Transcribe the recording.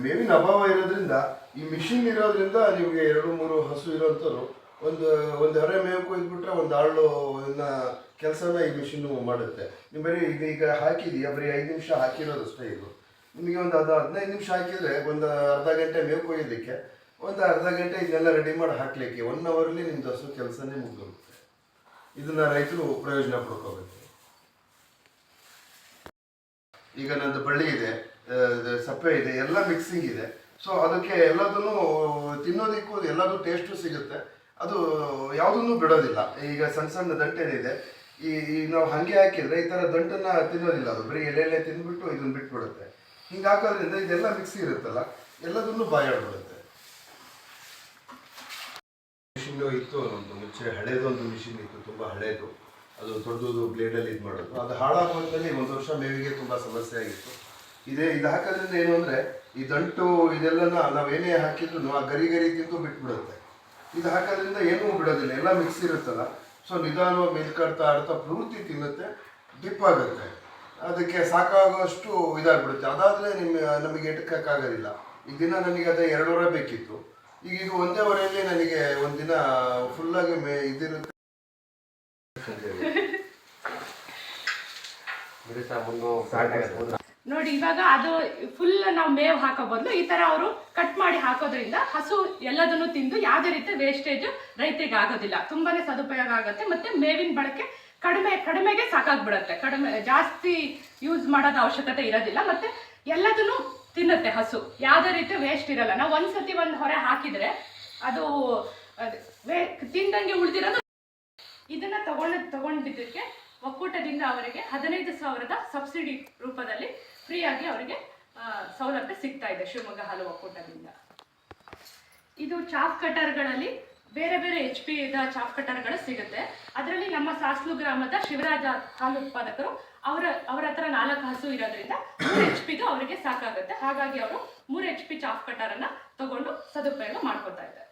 ಮೇವಿನ ಅಭಾವ ಇರೋದ್ರಿಂದ ಈ ಮಿಷಿನ್ ಇರೋದ್ರಿಂದ ನಿಮಗೆ 2-3 ಹಸು ಇರೋಂಥವ್ರು ಒಂದು ಹೊರೆ ಮೇವು ಕೊಯ್ದುಬಿಟ್ರೆ ಒಂದು ಆಳು ಕೆಲಸನ ಈ ಮಿಷಿನ್ ಮಾಡುತ್ತೆ. ನೀವು ಬರೀ ಈಗ ಹಾಕಿದೀಯಾ, ಬರೀ 5 ನಿಮಿಷ ಹಾಕಿರೋದಷ್ಟೇ. ಇದು ನಿಮಗೆ ಒಂದು 15 ನಿಮಿಷ ಹಾಕಿದರೆ ಒಂದು ಅರ್ಧ ಗಂಟೆ ಮೇವು ಕೊಯ್ಯೋದಕ್ಕೆ, ಒಂದು ಅರ್ಧ ಗಂಟೆ ಇದನ್ನೆಲ್ಲ ರೆಡಿ ಮಾಡಿ ಹಾಕಲಿಕ್ಕೆ 1 ಅವರಲ್ಲಿ ನಿಮ್ದು ಹಸು ಕೆಲಸನೇ ಮುಗಿದೋಗುತ್ತೆ. ಇದನ್ನು ರೈತರು ಪ್ರಯೋಜನ ಪಡ್ಕೋಬೇಕು. ಈಗ ನಂದು ಬಳ್ಳಿ ಇದೆ, ಸಪ್ಪೆ ಇದೆ, ಎಲ್ಲ ಮಿಕ್ಸಿಂಗ್ ಇದೆ. ಸೊ ಅದಕ್ಕೆ ಎಲ್ಲದನ್ನು ತಿನ್ನೋದಕ್ಕೂ ಎಲ್ಲದೂ ಟೇಸ್ಟು ಸಿಗುತ್ತೆ. ಅದು ಯಾವುದನ್ನು ಬಿಡೋದಿಲ್ಲ. ಈಗ ಸಣ್ಣ ಸಣ್ಣ ದಂಟೇನಿದೆ, ಈ ನಾವು ಹಾಗೆ ಹಾಕಿದರೆ ಈ ಥರ ದಂಟನ್ನು ತಿನ್ನೋದಿಲ್ಲ. ಅದು ಬರೀ ಎಲೆ ತಿಂದ್ಬಿಟ್ಟು ಇದನ್ನು ಬಿಟ್ಬಿಡುತ್ತೆ. ಹಿಂಗೆ ಹಾಕೋದ್ರಿಂದ ಇದೆಲ್ಲ ಮಿಕ್ಸಿ ಇರುತ್ತಲ್ಲ, ಎಲ್ಲದನ್ನು ಬಾಯಾಡ್ಬಿಡುತ್ತೆ. ಮಿಷಿನ್ನು ಇತ್ತು ನಮ್ಮದು ಮುಂಚೆ, ಹಳೇದೊಂದು ಮಿಷಿನ್ ಇತ್ತು, ತುಂಬ ಹಳೇದು. ಅದು ದೊಡ್ಡದು ಬ್ಲೇಡಲ್ಲಿ ಇದು ಮಾಡೋದು. ಅದು ಹಾಳಾಗೋದ್ಮೇಲೆ 1 ವರ್ಷ ಮೇವಿಗೆ ತುಂಬ ಸಮಸ್ಯೆ ಆಗಿತ್ತು. ಇದು ಹಾಕೋದ್ರಿಂದ ಏನು ಅಂದರೆ ಈ ದಂಟು ಇದೆಲ್ಲನ ನಾವೇನೇ ಹಾಕಿದ್ರು ಆ ಗರಿ ತಿಂದು ಬಿಟ್ಬಿಡುತ್ತೆ. ಇದು ಹಾಕೋದ್ರಿಂದ ಏನೂ ಬಿಡೋದಿಲ್ಲ, ಎಲ್ಲ ಮಿಕ್ಸ್ ಇರುತ್ತಲ್ಲ. ಸೊ ನಿಧಾನವಾಗಿ ಮೇಲ್ಕಡ್ತಾ ಆಡ್ತಾ ಪೂರ್ತಿ ತಿನ್ನುತ್ತೆ, ಡಿಪ್ ಆಗುತ್ತೆ. ಅದಕ್ಕೆ ಸಾಕಾಗೋಷ್ಟು ಇದಾಗ್ಬಿಡುತ್ತೆ. ಅದಾದರೆ ನಮಗೆ ಎಟಕ್ಕಾಗೋದಿಲ್ಲ. ಈ ದಿನ ನನಗೆ ಅದೇ 2 ಹೊರೆ ಬೇಕಿತ್ತು. ಈಗ ಇದು 1 ಹೊರೆಯಲ್ಲಿ ನನಗೆ ಒಂದಿನ ಫುಲ್ಲಾಗಿ ಇದಿರುತ್ತೆ. ನೋಡಿ, ಇವಾಗ ಅದು ಫುಲ್ ನಾವು ಮೇವು ಹಾಕೋ ಬದಲು ಈ ತರ ಅವರು ಕಟ್ ಮಾಡಿ ಹಾಕೋದ್ರಿಂದ ಹಸು ಎಲ್ಲದನ್ನು ತಿಂದು ಯಾವುದೇ ರೀತಿ ವೇಸ್ಟೇಜ್ ರೈತರಿಗೆ ಆಗೋದಿಲ್ಲ. ತುಂಬಾನೇ ಸದುಪಯೋಗ ಆಗುತ್ತೆ. ಮತ್ತೆ ಮೇವಿನ ಬಳಕೆ ಕಡಿಮೆಗೆ ಸಾಕಾಗ್ಬಿಡತ್ತೆ. ಜಾಸ್ತಿ ಯೂಸ್ ಮಾಡೋದ ಅವಶ್ಯಕತೆ ಇರೋದಿಲ್ಲ. ಮತ್ತೆ ಎಲ್ಲದನ್ನು ತಿನ್ನುತ್ತೆ ಹಸು, ಯಾವುದೇ ರೀತಿ ವೇಸ್ಟ್ ಇರಲ್ಲ. ನಾವು ಒಂದ್ಸತಿ ಒಂದು ಹೊರೆ ಹಾಕಿದ್ರೆ ಅದು ತಿಂದಂಗೆ ಉಳಿದಿರೋದು. ಇದನ್ನ ತಗೊಂಡಿದ್ದಕ್ಕೆ ಒಕ್ಕೂಟದಿಂದ ಅವರಿಗೆ 15,000 ಸಬ್ಸಿಡಿ ರೂಪದಲ್ಲಿ ಫ್ರೀಯಾಗಿ ಅವರಿಗೆ ಸೌಲಭ್ಯ ಸಿಗ್ತಾ ಇದೆ ಶಿವಮೊಗ್ಗ ಹಾಲು ಒಕ್ಕೂಟದಿಂದ. ಇದು ಚಾಪ್ ಕಟರ್ಗಳಲ್ಲಿ ಬೇರೆ ಬೇರೆ HP ಚಾಪ್ ಕಟರ್ಗಳು ಸಿಗುತ್ತೆ. ಅದರಲ್ಲಿ ನಮ್ಮ ಸಾಸ್ಲು ಗ್ರಾಮದ ಶಿವರಾಜ ಹಾಲು ಉತ್ಪಾದಕರು ಅವರ ಹತ್ರ 4 ಹಸು ಇರೋದ್ರಿಂದ 3 HP ಅವರಿಗೆ ಸಾಕಾಗುತ್ತೆ. ಹಾಗಾಗಿ ಅವರು 3 HP ಚಾಪ್ ಕಟರನ್ನ ತಗೊಂಡು ಸದುಪಯೋಗ ಮಾಡ್ಕೊತಾ ಇದ್ದಾರೆ.